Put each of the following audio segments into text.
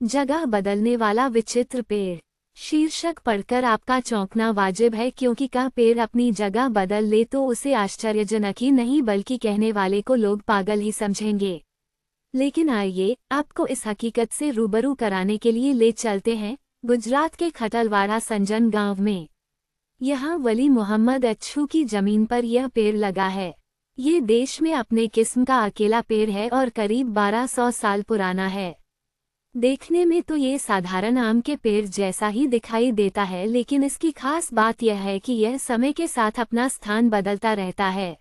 जगह बदलने वाला विचित्र पेड़। शीर्षक पढ़कर आपका चौंकना वाजिब है, क्योंकि का पेड़ अपनी जगह बदल ले तो उसे आश्चर्यजनक ही नहीं बल्कि कहने वाले को लोग पागल ही समझेंगे। लेकिन आइए आपको इस हकीकत से रूबरू कराने के लिए ले चलते हैं गुजरात के खटलवाड़ा संजन गांव में। यहाँ वली मोहम्मद अच्छू की जमीन पर यह पेड़ लगा है। ये देश में अपने किस्म का अकेला पेड़ है और करीब 1200 साल पुराना है। देखने में तो ये साधारण आम के पेड़ जैसा ही दिखाई देता है, लेकिन इसकी खास बात यह है कि यह समय के साथ अपना स्थान बदलता रहता है।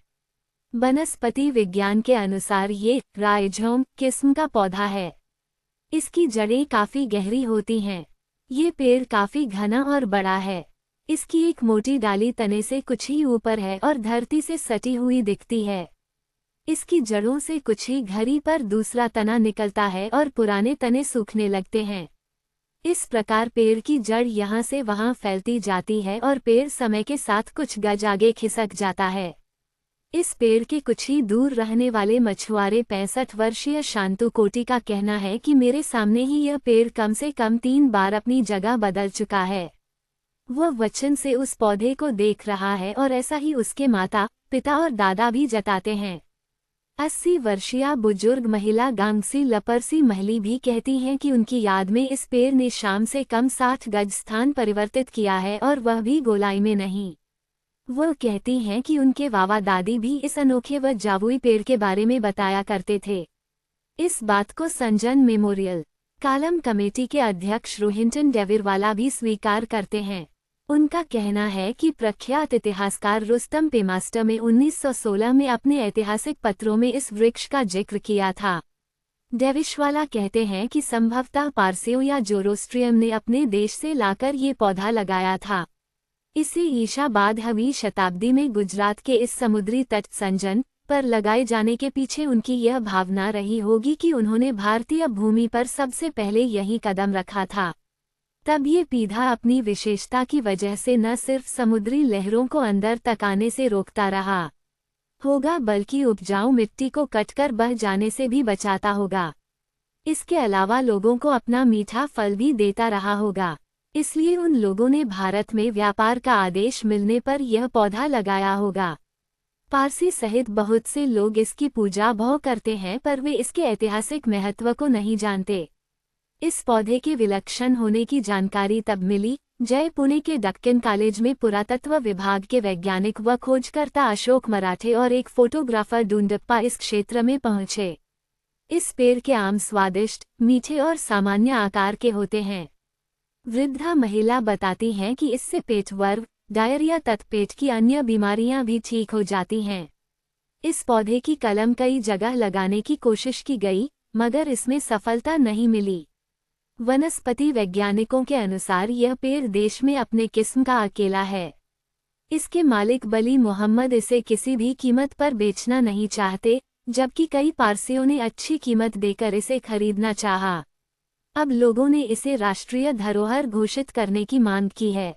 वनस्पति विज्ञान के अनुसार ये राइजोम किस्म का पौधा है। इसकी जड़ें काफी गहरी होती हैं। ये पेड़ काफी घना और बड़ा है। इसकी एक मोटी डाली तने से कुछ ही ऊपर है और धरती से सटी हुई दिखती है। इसकी जड़ों से कुछ ही घड़ी पर दूसरा तना निकलता है और पुराने तने सूखने लगते हैं। इस प्रकार पेड़ की जड़ यहाँ से वहाँ फैलती जाती है और पेड़ समय के साथ कुछ गज आगे खिसक जाता है। इस पेड़ के कुछ ही दूर रहने वाले मछुआरे 65 वर्षीय शांतु कोटी का कहना है कि मेरे सामने ही यह पेड़ कम से कम 3 बार अपनी जगह बदल चुका है। वह वचन से उस पौधे को देख रहा है और ऐसा ही उसके माता पिता और दादा भी जताते हैं। 80 वर्षीय बुजुर्ग महिला गांगसी लपरसी महली भी कहती हैं कि उनकी याद में इस पेड़ ने शाम से कम 60 गज स्थान परिवर्तित किया है और वह भी गोलाई में नहीं। वह कहती हैं कि उनके वावा दादी भी इस अनोखे व जादुई पेड़ के बारे में बताया करते थे। इस बात को संजन मेमोरियल कालम कमेटी के अध्यक्ष रोहिंटन डेविरवाला भी स्वीकार करते हैं। उनका कहना है कि प्रख्यात इतिहासकार रुस्तम पेमास्टर में 1916 में अपने ऐतिहासिक पत्रों में इस वृक्ष का जिक्र किया था। डेविशवाला कहते हैं कि संभवतः पारसियों या जोरोस्ट्रियम ने अपने देश से लाकर ये पौधा लगाया था। इसे ईसा बाद 8वीं शताब्दी में गुजरात के इस समुद्री तट संजन पर लगाए जाने के पीछे उनकी यह भावना रही होगी कि उन्होंने भारतीय भूमि पर सबसे पहले यही कदम रखा था। तब ये पौधा अपनी विशेषता की वजह से न सिर्फ समुद्री लहरों को अंदर तक आने से रोकता रहा होगा, बल्कि उपजाऊ मिट्टी को कटकर बह जाने से भी बचाता होगा। इसके अलावा लोगों को अपना मीठा फल भी देता रहा होगा। इसलिए उन लोगों ने भारत में व्यापार का आदेश मिलने पर यह पौधा लगाया होगा। पारसी सहित बहुत से लोग इसकी पूजा भाव करते हैं, पर वे इसके ऐतिहासिक महत्व को नहीं जानते। इस पौधे के विलक्षण होने की जानकारी तब मिली जय पुणे के डक्कन कॉलेज में पुरातत्व विभाग के वैज्ञानिक व खोजकर्ता अशोक मराठे और एक फोटोग्राफर डूंडप्पा इस क्षेत्र में पहुंचे। इस पेड़ के आम स्वादिष्ट, मीठे और सामान्य आकार के होते हैं। वृद्धा महिला बताती हैं कि इससे पेट वर्व, डायरिया तथा पेट की अन्य बीमारियां भी ठीक हो जाती हैं। इस पौधे की कलम कई जगह लगाने की कोशिश की गई, मगर इसमें सफलता नहीं मिली। वनस्पति वैज्ञानिकों के अनुसार यह पेड़ देश में अपने किस्म का अकेला है। इसके मालिक वली मोहम्मद इसे किसी भी कीमत पर बेचना नहीं चाहते, जबकि कई पारसियों ने अच्छी कीमत देकर इसे खरीदना चाहा। अब लोगों ने इसे राष्ट्रीय धरोहर घोषित करने की मांग की है।